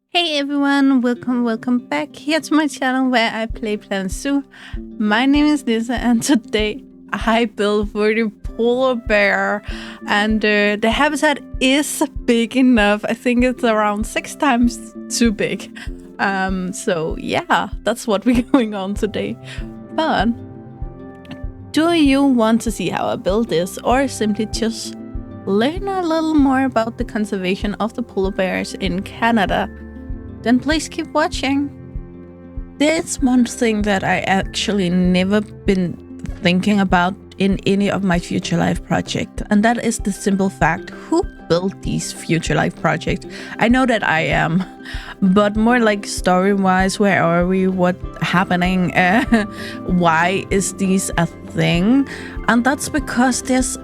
Hey everyone, welcome back here to my channel where I play Planet Zoo. My name is Lisa and today I built for the polar bear and the habitat is big enough. I think it's around 6 times too big. So yeah, that's what we're going on today. But do you want to see how I built this or simply just learn a little more about the conservation of the polar bears in Canada? Then please keep watching. There's one thing that I actually never been thinking about in any of my future life projects, and that is the simple fact: who built these future life projects? I know that I am, but more like story-wise, where are we? What's happening? Why is this a thing? And that's because there's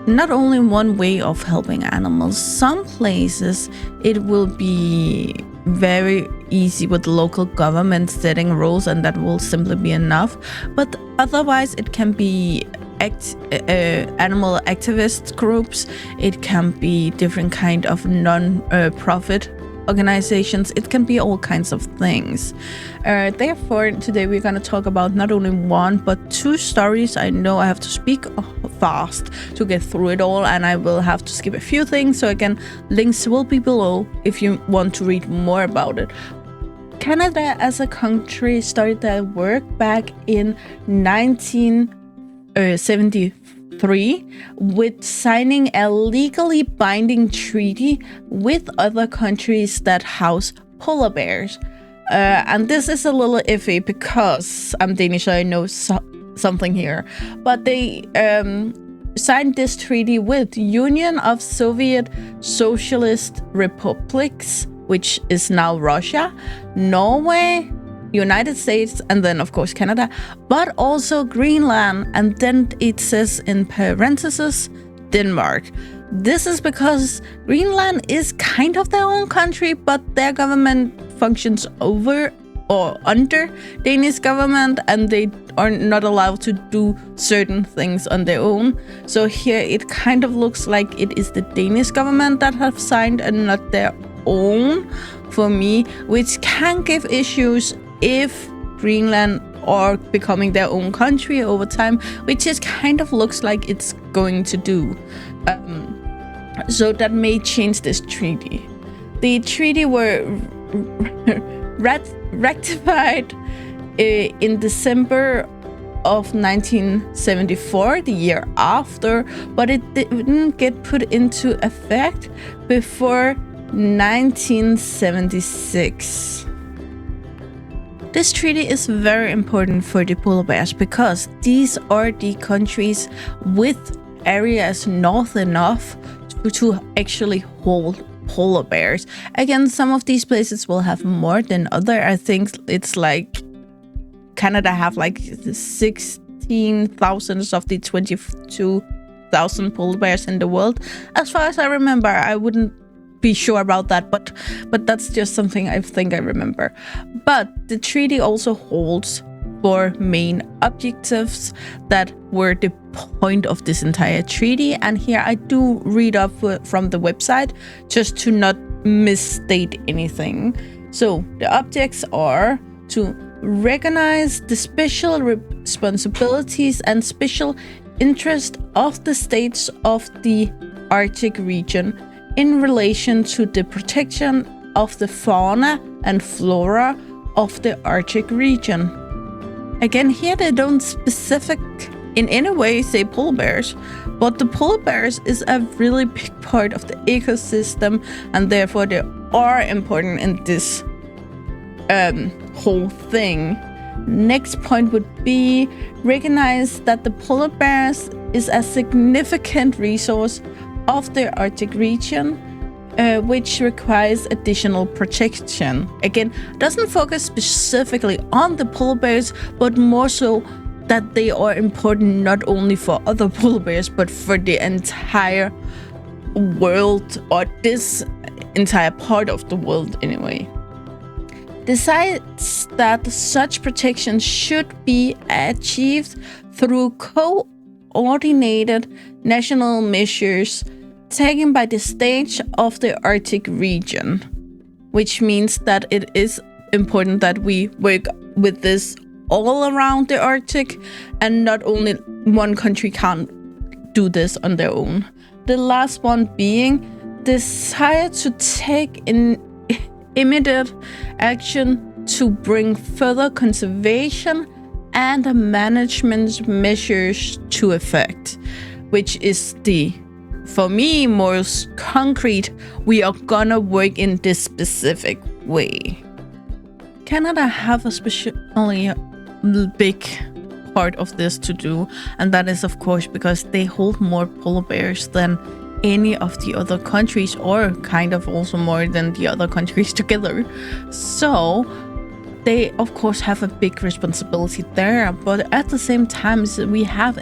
not only one way of helping animals. Some places it will be very easy with local government setting rules and that will simply be enough, but otherwise it can be animal activist groups, it can be different kind of non-profit organizations, it can be all kinds of things. Therefore today we're going to talk about not only one but two stories. I know I have to speak fast to get through it all, and I will have to skip a few things, so again, links will be below if you want to read more about it. Canada as a country started their work back in 1973 with signing a legally binding treaty with other countries that house polar bears. And this is a little iffy because I'm Danish, so I know something here. But they signed this treaty with Union of Soviet Socialist Republics, which is now Russia, Norway, United States, and then of course Canada, but also Greenland, and then it says in parentheses Denmark. This is because Greenland is kind of their own country, but their government functions over or under Danish government, and they are not allowed to do certain things on their own. So here it kind of looks like it is the Danish government that have signed and not their own, for me, which can give issues if Greenland are becoming their own country over time, which it kind of looks like it's going to do. So that may change this treaty. The treaty were rectified in December of 1974, the year after, but it didn't get put into effect before 1976. This treaty is very important for the polar bears because these are the countries with areas north enough to actually hold polar bears. Again, some of these places will have more than other. I think it's like Canada have like 16,000 of the 22,000 polar bears in the world. As far as I remember, I wouldn't be sure about that, but that's just something I think I remember. But the treaty also holds 4 main objectives that were the point of this entire treaty, and here I do read up from the website just to not misstate anything. So the objects are to recognize the special responsibilities and special interest of the states of the Arctic region in relation to the protection of the fauna and flora of the Arctic region. Again, here they don't specific in any way say polar bears, but the polar bears is a really big part of the ecosystem, and therefore they are important in this whole thing. Next point would be recognize that the polar bears is a significant resource of the Arctic region, which requires additional protection. Again, doesn't focus specifically on the polar bears, but more so that they are important not only for other polar bears, but for the entire world, or this entire part of the world anyway. Decides that such protection should be achieved through coordinated national measures taken by the state of the Arctic region, which means that it is important that we work with this all around the Arctic, and not only one country can't do this on their own. The last one being desire to take immediate action to bring further conservation and management measures to effect, which is the, for me, most concrete, we are gonna work in this specific way. Canada have especially a big part of this to do, and that is of course because they hold more polar bears than any of the other countries, or kind of also more than the other countries together. So they of course have a big responsibility there, but at the same time we have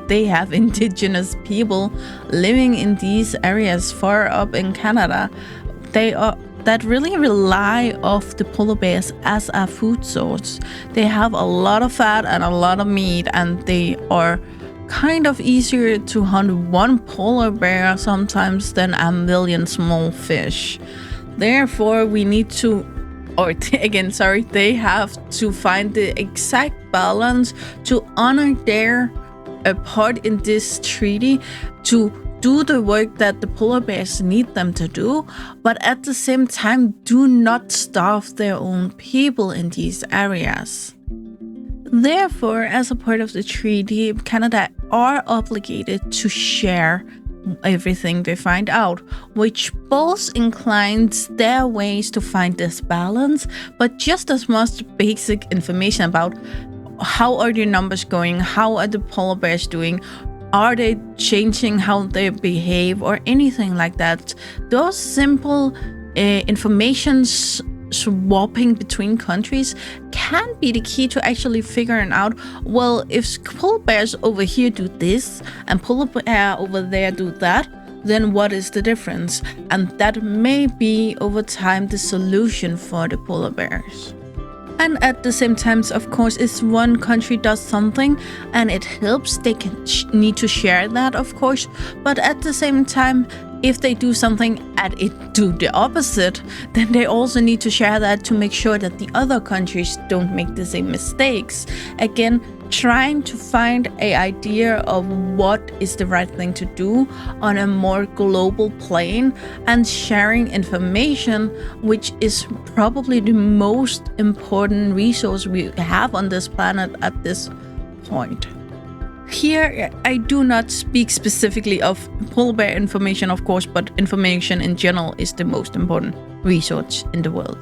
they have indigenous people living in these areas far up in Canada. That really rely off the polar bears as a food source. They have a lot of fat and a lot of meat, and they are kind of easier to hunt one polar bear sometimes than a million small fish. Therefore, they have to find the exact balance to honor their part in this treaty, to do the work that the polar bears need them to do, but at the same time do not starve their own people in these areas. Therefore, as a part of the treaty, Canada are obligated to share everything they find out, which both inclines their ways to find this balance, but just as much basic information about how are their numbers going, how are the polar bears doing, are they changing how they behave, or anything like that. Those simple information swapping between countries can be the key to actually figuring out, well, if polar bears over here do this and polar bear over there do that, then what is the difference? And that may be over time the solution for the polar bears. And at the same time, of course, if one country does something and it helps, they can need to share that, of course. But at the same time, if they do something and it do the opposite, then they also need to share that to make sure that the other countries don't make the same mistakes. Again, trying to find an idea of what is the right thing to do on a more global plane, and sharing information, which is probably the most important resource we have on this planet at this point. Here, I do not speak specifically of polar bear information, of course, but information in general is the most important resource in the world.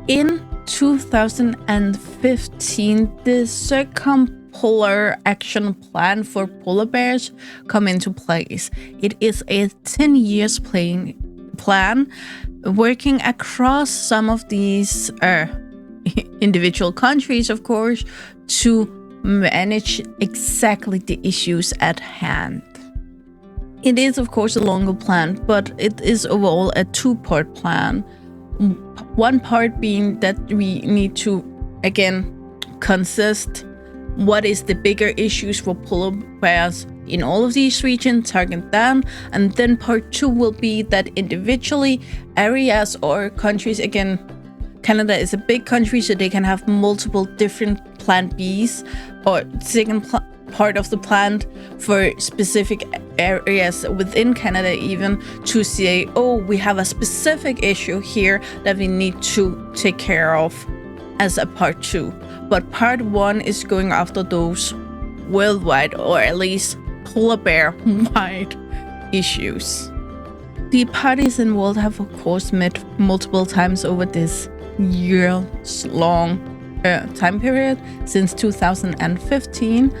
In 2015, the Circumpolar Action Plan for Polar Bears come into place. It is a 10 years plan working across some of these individual countries, of course, to manage exactly the issues at hand. It is, of course, a longer plan, but it is overall a two-part plan. One part being that we need to, again, consist what is the bigger issues for polar bears in all of these regions, target them. And then part two will be that individually areas or countries, again, Canada is a big country, so they can have multiple different plan Bs or second part of the plan for specific areas within Canada, even to say, oh, we have a specific issue here that we need to take care of as a part two. But part one is going after those worldwide, or at least polar bear wide issues. The parties involved have, of course, met multiple times over this years-long time period since 2015,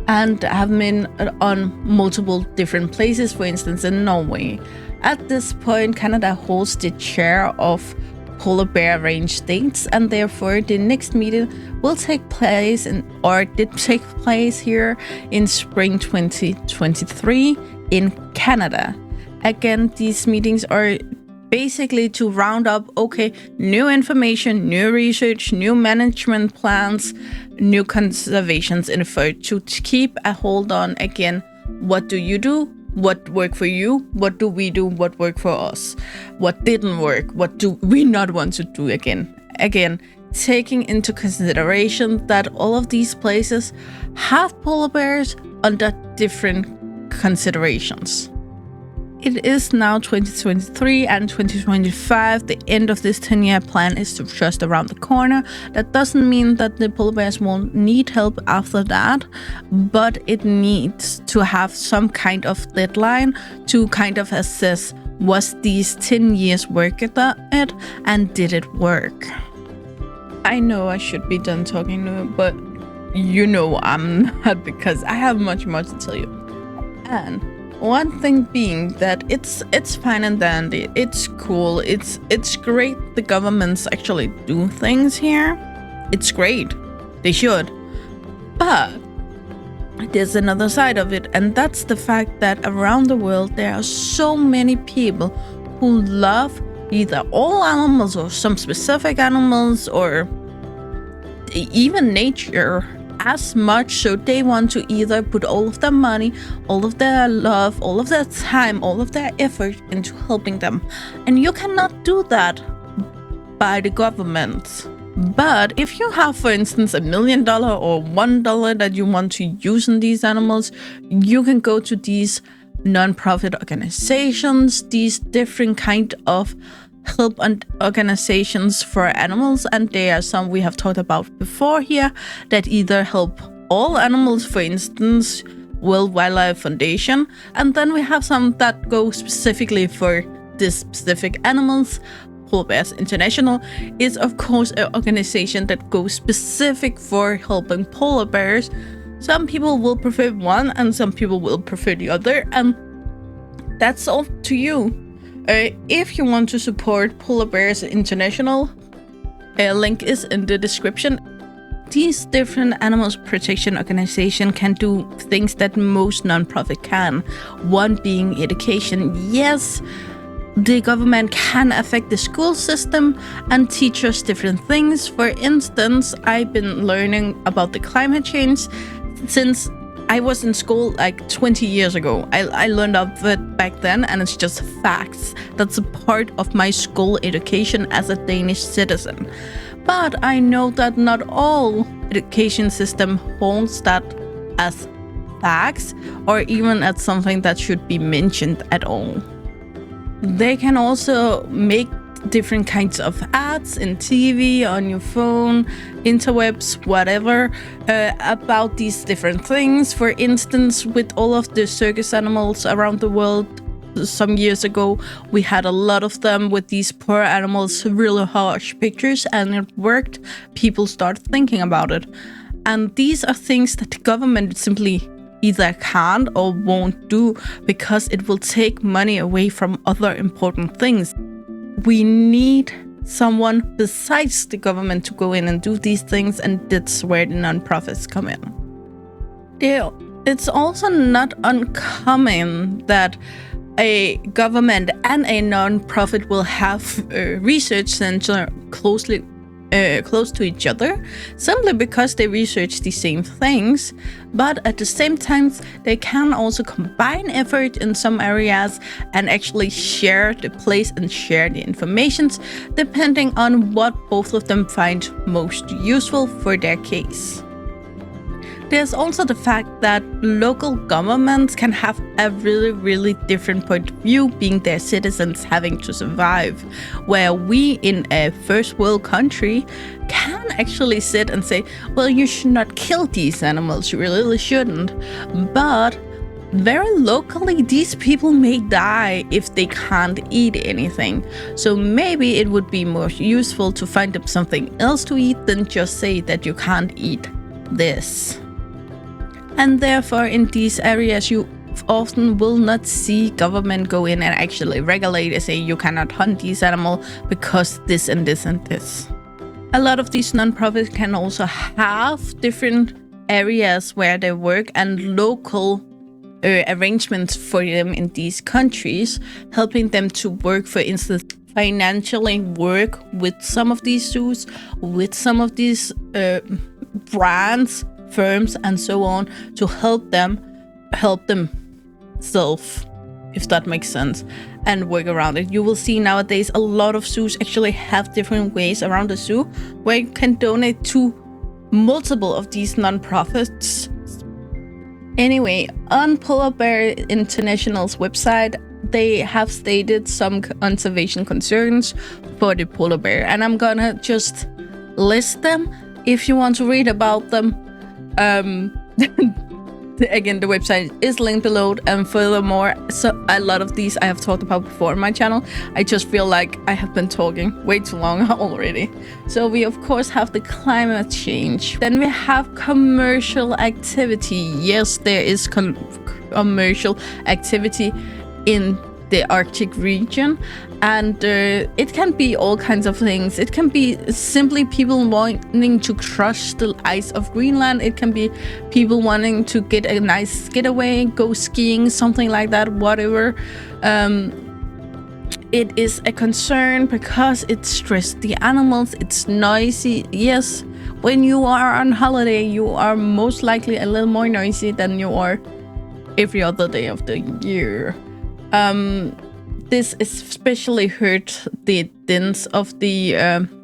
and have been on multiple different places, for instance, in Norway. At this point, Canada holds the chair of polar bear range states, and therefore the next meeting will take place did take place here in spring 2023 in Canada. Again, these meetings are basically to round up, okay, new information, new research, new management plans, new conservations info to keep a hold on, again, what do you do what worked for you, what do we do, what worked for us, what didn't work, what do we not want to do again. Again, taking into consideration that all of these places have polar bears under different considerations. It is now 2023 and 2025. The end of this 10-year plan is just around the corner. That doesn't mean that the polar bears won't need help after that, but it needs to have some kind of deadline to kind of assess, was these 10 years worth it and did it work? I know I should be done talking now, but you know I'm not, because I have much more to tell you. And one thing being that it's fine and dandy, it's cool, it's great the governments actually do things here. It's great, they should. But there's another side of it, and that's the fact that around the world there are so many people who love either all animals or some specific animals or even nature as much, so they want to either put all of their money, all of their love, all of their time, all of their effort into helping them. And you cannot do that by the government. But if you have, for instance, $1 million or $1 that you want to use on these animals, you can go to these non-profit organizations, these different kind of help and organizations for animals, and there are some we have talked about before here that either help all animals, for instance, World Wildlife Foundation, and then we have some that go specifically for these specific animals. Polar Bears International is of course an organization that goes specific for helping polar bears. Some people will prefer one and some people will prefer the other, and that's all to you. If you want to support Polar Bears International, a link is in the description. These different animals protection organizations can do things that most non-profit can. One being education. Yes, the government can affect the school system and teach us different things. For instance, I've been learning about the climate change since I was in school like 20 years ago. I learned of it back then, and it's just facts. That's a part of my school education as a Danish citizen. But I know that not all education system holds that as facts or even as something that should be mentioned at all. They can also make different kinds of ads in TV, on your phone, interwebs, whatever, about these different things. For instance, with all of the circus animals around the world, some years ago, we had a lot of them with these poor animals, really harsh pictures, and it worked. People start thinking about it. And these are things that the government simply either can't or won't do because it will take money away from other important things. We need someone besides the government to go in and do these things, and that's where the non-profits come in. It's also not uncommon that a government and a non-profit will have a research center close to each other, simply because they research the same things, but at the same time they can also combine effort in some areas and actually share the place and share the information depending on what both of them find most useful for their case. There's also the fact that local governments can have a really different point of view, being their citizens having to survive, where we in a first world country can actually sit and say, well, you should not kill these animals, you really shouldn't. But very locally, these people may die if they can't eat anything. So maybe it would be more useful to find them something else to eat than just say that you can't eat this. And therefore, in these areas, you often will not see government go in and actually regulate and say you cannot hunt these animals because this and this and this. A lot of these non-profits can also have different areas where they work and local arrangements for them in these countries, helping them to work, for instance, financially work with some of these zoos, with some of these brands, firms and so on, to help them self, if that makes sense, and work around it. You will see nowadays a lot of zoos actually have different ways around the zoo where you can donate to multiple of these non-profits. Anyway, on Polar Bear International's website, they have stated some conservation concerns for the polar bear, and I'm gonna just list them if you want to read about them. Again, the website is linked below, and furthermore, so a lot of these I have talked about before on my channel. I just feel like I have been talking way too long already. So we of course have the climate change. Then we have commercial activity. Yes, there is commercial activity in the Arctic region, and it can be all kinds of things. It can be simply people wanting to crush the ice of Greenland. It can be people wanting to get a nice getaway, go skiing, something like that, whatever. It is a concern because it stresses the animals. It's noisy. Yes, when you are on holiday, you are most likely a little more noisy than you are every other day of the year. This especially hurt the dens of the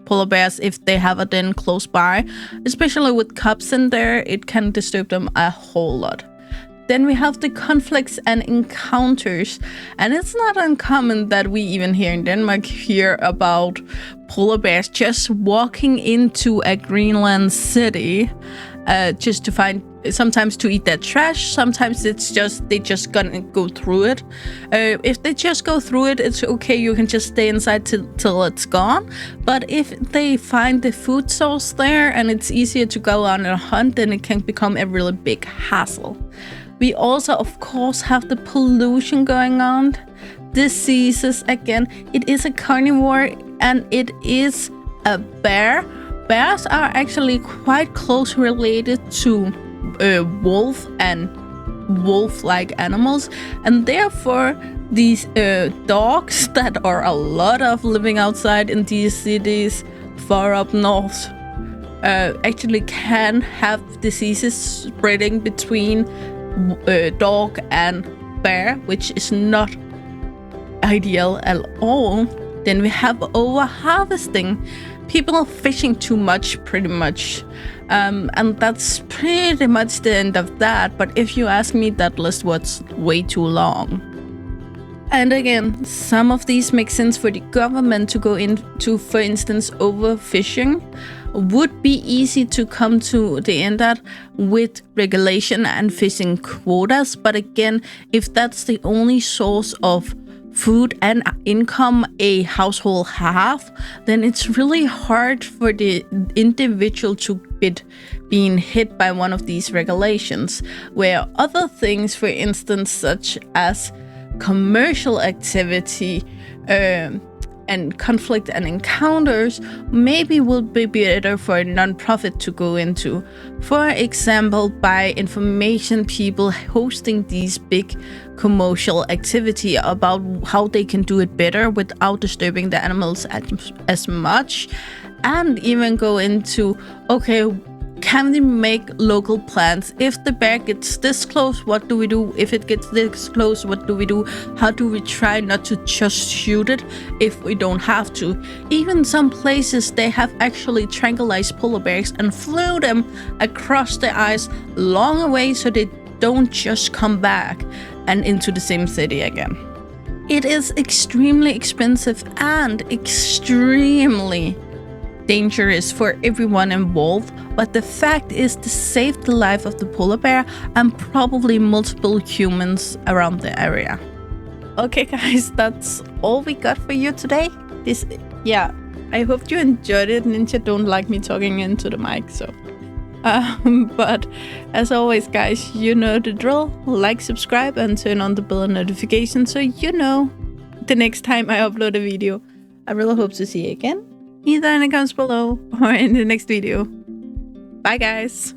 polar bears if they have a den close by, especially with cubs in there. It can disturb them a whole lot. Then we have the conflicts and encounters, and it's not uncommon that we even here in Denmark hear about polar bears just walking into a Greenland city just to find, sometimes to eat their trash, sometimes it's just they just gonna go through it. If they just go through it, it's okay, you can just stay inside till it's gone. But if they find the food source there and it's easier to go on a hunt, then it can become a really big hassle. We also of course have the pollution going on, diseases. Again, it is a carnivore and it is a bear. Bears are actually quite close related to wolf and wolf-like animals, and therefore these dogs that are a lot of living outside in these cities far up north actually can have diseases spreading between dog and bear, which is not ideal at all. Then we have over-harvesting. People fishing too much, pretty much. And that's pretty much the end of that. But if you ask me, that list was way too long. And again, some of these make sense for the government to go into, for instance, overfishing. Would be easy to come to the end at with regulation and fishing quotas. But again, if that's the only source of food and income a household have, then it's really hard for the individual to being hit by one of these regulations, where other things, for instance, such as commercial activity and conflict and encounters, maybe will be better for a non-profit to go into. For example, by information people hosting these big commercial activity about how they can do it better without disturbing the animals as much, and even go into, okay, can we make local plans? If the bear gets this close, what do we do? If it gets this close, what do we do? How do we try not to just shoot it if we don't have to? Even some places, they have actually tranquilized polar bears and flew them across the ice long away so they don't just come back and into the same city again. It is extremely expensive and extremely dangerous for everyone involved, but the fact is to save the life of the polar bear and probably multiple humans around the area. Okay guys, that's all we got for you today. I hope you enjoyed it. Ninja don't like me talking into the mic, so but as always guys, you know the drill. Like, subscribe and turn on the bell notification so you know the next time I upload a video. I really hope to see you again, either in the comments below or in the next video. Bye guys!